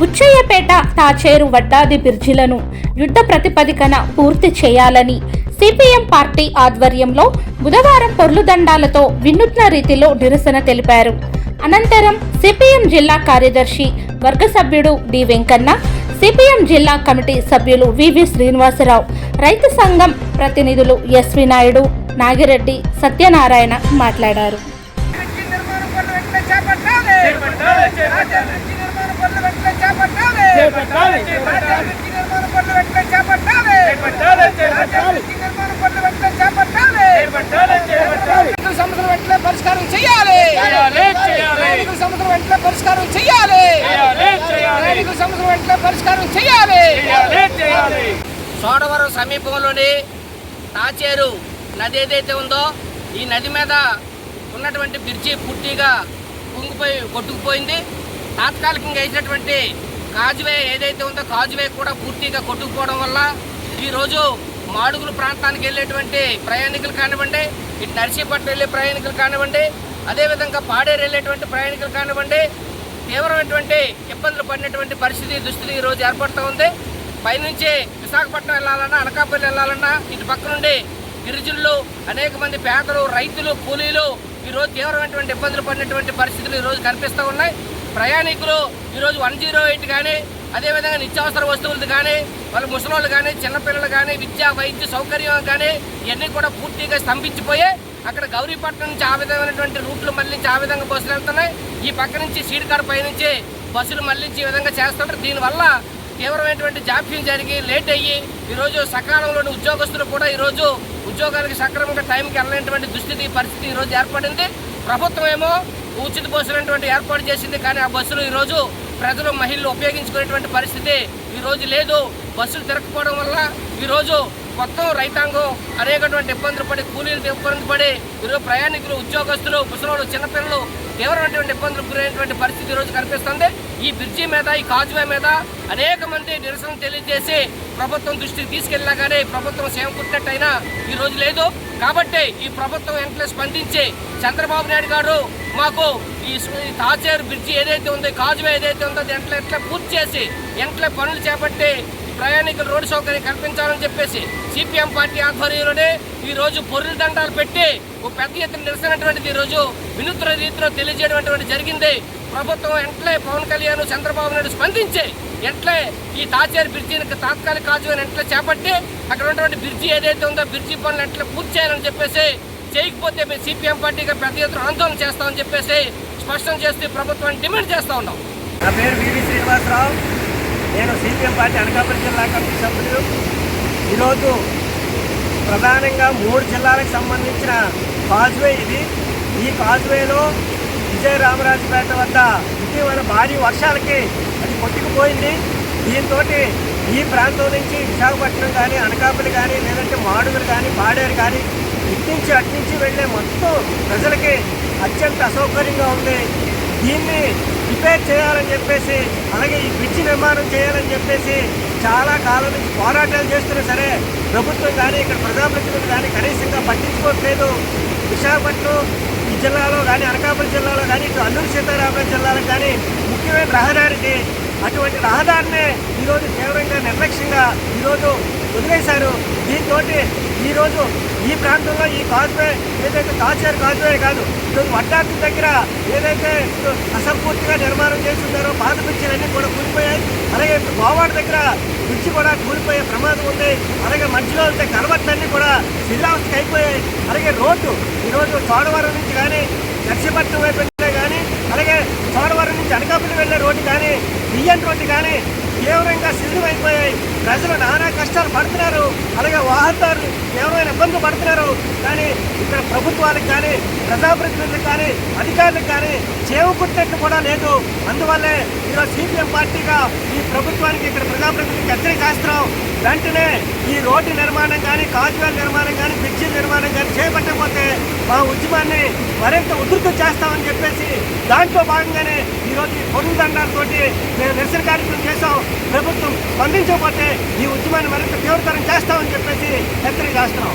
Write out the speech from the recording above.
బుచ్చయ్యపేట తాచేరు వడ్డాది బ్రిడ్జిలను యుద్ధ ప్రతిపదికన పూర్తి చేయాలని సిపిఎం పార్టీ ఆధ్వర్యంలో బుధవారం పొర్లుదండాలతో వినూత్న రీతిలో నిరసన తెలిపారు. అనంతరం సిపిఎం జిల్లా కార్యదర్శి వర్గ సభ్యుడు డి వెంకన్న, సిపిఎం జిల్లా కమిటీ సభ్యులు వివి శ్రీనివాసరావు, రైతు సంఘం ప్రతినిధులు ఎస్వి నాయుడు, నాగిరెడ్డి, సత్యనారాయణ మాట్లాడారు. సోడవరం సమీపంలోని తాచేరు నది ఏదైతే ఉందో ఈ నది మీద ఉన్నటువంటి బ్రిడ్జి పూర్తిగా కుంగిపోయి కొట్టుకుపోయింది. తాత్కాలికంగా వేసినటువంటి కాజువే ఏదైతే ఉందో కాజువే కూడా పూర్తిగా కొట్టుకుపోవడం వల్ల ఈరోజు మాడుగుల ప్రాంతానికి వెళ్ళేటువంటి ప్రయాణికులు కానివ్వండి, ఇటు నర్సీపట్నం వెళ్ళే ప్రయాణికులు కానివ్వండి, అదేవిధంగా పాడేరు వెళ్ళేటువంటి ప్రయాణికులు కానివ్వండి, తీవ్రమైనటువంటి ఇబ్బందులు పడినటువంటి దుస్థితి ఈరోజు ఏర్పడుతూ ఉంది. పైనుంచి విశాఖపట్నం వెళ్ళాలన్నా, అనకాపల్లి వెళ్ళాలన్నా ఇటు పక్క నుండి గిరిజనులు, అనేక మంది పేదలు, రైతులు, కూలీలు ఈరోజు తీవ్రమైనటువంటి ఇబ్బందులు పడినటువంటి పరిస్థితులు ఈరోజు కనిపిస్తూ ఉన్నాయి. ప్రయాణికులు ఈరోజు 108 కానీ, అదేవిధంగా నిత్యావసర వస్తువులు కానీ, వాళ్ళ ముసలోళ్ళు కానీ, చిన్నపిల్లలు కానీ, విద్యా వైద్య సౌకర్యం కానీ ఇవన్నీ కూడా పూర్తిగా స్తంభించిపోయి అక్కడ గౌరీపట్నం నుంచి ఆ విధమైనటువంటి రూట్లు మళ్ళించి ఆ విధంగా బస్సులు వెళ్తున్నాయి. ఈ పక్క నుంచి సీడ్కార్ పై నుంచి బస్సులు మళ్ళించి ఈ విధంగా చేస్తుంటారు. దీనివల్ల తీవ్రమైనటువంటి జాప్యం జరిగి లేట్ అయ్యి ఈరోజు సకాలంలోని ఉద్యోగస్తులు కూడా ఈరోజు ఉద్యోగానికి సక్రమంగా టైంకి వెళ్ళలేనటువంటి పరిస్థితి ఈరోజు ఏర్పడింది. ప్రభుత్వం ఏమో ఉచిత బస్సులు ఏర్పాటు చేసింది, కానీ ఆ బస్సులు ఈరోజు ప్రజలు, మహిళలు ఉపయోగించుకునేటువంటి పరిస్థితి ఈరోజు లేదు. బస్సులు తిరగకపోవడం వల్ల ఈరోజు మొత్తం రైతాంగం అనేకటువంటి ఇబ్బందులు పడి, కూలీలు ఇబ్బందులు పడి ఈరోజు ప్రయాణికులు, ఉద్యోగస్తులు, ముసలోళ్ళు, చిన్నపిల్లలు తీవ్రమైనటువంటి ఇబ్బందులు గురైనటువంటి పరిస్థితి ఈరోజు కనిపిస్తుంది. ఈ బ్రిడ్జి మీద, ఈ కాజువే మీద అనేక మంది నిరసన తెలియజేసి ప్రభుత్వం దృష్టికి తీసుకెళ్ళినా కానీ ప్రభుత్వం సేవ కుట్టినట్టయినా ఈరోజు లేదు. కాబట్టి ఈ ప్రభుత్వం వెంటనే స్పందించి చంద్రబాబు నాయుడు గారు మాకు ఈ తాచేరు బ్రిడ్జి ఏదైతే ఉందో, కాజువే ఏదైతే ఉందో ఎట్లా పూర్తి చేసి వెంటనే పనులు చేపట్టి ప్రయాణికులు రోడ్డు సౌకర్యం కల్పించాలని చెప్పేసి సిపిఎం పార్టీ ఆధ్వర్యంలోనే ఈరోజు పొర్లు దండాలు పెట్టి ఒక పెద్ద ఎత్తున నిరసనటువంటిది ఈరోజు వినూత్న రీతిలో తెలియజేయడం జరిగింది. ప్రభుత్వం వెంటనే పవన్ కళ్యాణ్, చంద్రబాబు నాయుడు స్పందించి వెంటనే ఈ తాచేరు బ్రిడ్జిని తాత్కాలిక కాజువేని వెంటనే చేపట్టి అక్కడ ఉన్నటువంటి బ్రిడ్జి ఏదైతే ఉందో బ్రిడ్జి పనులు వెంటనే పూర్తి చేయాలని చెప్పేసి, చేయకపోతే మేము సిపిఎం పార్టీగా పెద్ద ఎత్తున ఆందోళన చేస్తామని చెప్పేసి స్పష్టం చేస్తూ ప్రభుత్వాన్ని డిమాండ్ చేస్తూ ఉన్నాం. నా పేరు వివి శ్రీనివాసరావు. నేను సిపిఎం పార్టీ అనకాపల్లి జిల్లా కమిటీ సభ్యులు. ఈరోజు ప్రధానంగా 3 జిల్లాలకు సంబంధించిన కాజువే ఇది. ఈ కాజువేలో విజయరామరాజపేట వద్ద ఇటీవల భారీ వర్షాలకి అది కొట్టుకుపోయింది. దీంతో ఈ ప్రాంతం నుంచి విశాఖపట్నం కానీ, అనకాపల్లి కానీ, లేదంటే మాడుగులు కానీ, పాడేరు కానీ ఇట్నుంచి అట్నుంచి వెళ్ళే మొత్తం ప్రజలకి అత్యంత అసౌకర్యంగా ఉంది. దీన్ని రిపేర్ చేయాలని చెప్పేసి, అలాగే ఈ బ్రిడ్జి నిర్మాణం చేయాలని చెప్పేసి చాలా కాలం నుంచి పోరాటాలు చేస్తున్నా సరే ప్రభుత్వం కానీ, ఇక్కడ ప్రజాప్రతినిధులు కానీ కనీసంగా పట్టించుకోవట్లేదు. విశాఖపట్నం ఈ జిల్లాలో కానీ, అనకాపల్లి జిల్లాలో కానీ, ఇటు అల్లూరు సీతారామరాజు జిల్లాలో కానీ ముఖ్యమైన రహదారికి అటువంటి రహదారినే ఈరోజు తీవ్రంగా నిర్లక్ష్యంగా ఈరోజు వదిలేశారు. దీంతో ఈరోజు ఈ ప్రాంతంలో ఈ కాజువే ఏదైతే తాచేరు కాజువే కాదు, ఈరోజు వడ్డాది దగ్గర ఏదైతే అసంపూర్తిగా నిర్మాణం చేస్తున్నారో పాత బ్రిడ్జిలన్నీ కూడా కూలిపోయాయి. అలాగే గోవాడ దగ్గర బ్రిడ్జి కూడా కూలిపోయే ప్రమాదం ఉంది. అలాగే మధ్యలో ఉంటే కలవట్లన్నీ కూడా శిథిలావస్థకి అయిపోయాయి. అలాగే రోడ్డు ఈరోజు చోడవరం నుంచి కానీ, నర్సీపట్నం వైపు వెళ్ళే కానీ, అలాగే చోడవరం నుంచి అనకాపల్లి వెళ్ళే రోడ్డు కానీ, బియ్యం రోడ్డు కానీ తీవ్రంగా శిథిలమైపోయాయి. ప్రజలు నానా కష్టాలు పడుతున్నారు. అలాగే వాహనదారులు తీవ్రమైన ఇబ్బందులు పడుతున్నారు. కానీ ఇక్కడ ప్రభుత్వాలకు కానీ, ప్రజాప్రతినిధులకు కానీ, అధికారులకు కానీ చేవుకుట్టినట్టు కూడా లేదు. అందువల్లే ఈరోజు సిపిఎం పార్టీగా ఈ ప్రభుత్వానికి, ఇక్కడ ప్రజాప్రతినిధులకు హెచ్చరిక చేస్తున్నాం. వెంటనే ఈ రోడ్డు నిర్మాణం కానీ, కాజువేల నిర్మాణం కానీ, బ్రిడ్జి నిర్మాణం కానీ చేపట్టకపోతే మా ఉద్యమాన్ని మరింత ఉధృతం చేస్తామని చెప్పేసి దాంట్లో భాగంగానే ఈరోజు ఈ పొరుగు దండాలతోటి మేము నిరసన కార్యక్రమం చేసాం. ప్రభుత్వం స్పందించకపోతే ఈ ఉద్యమాన్ని మరింత తీవ్రతరం చేస్తామని చెప్పేసి హెచ్చరిక చేస్తున్నాం.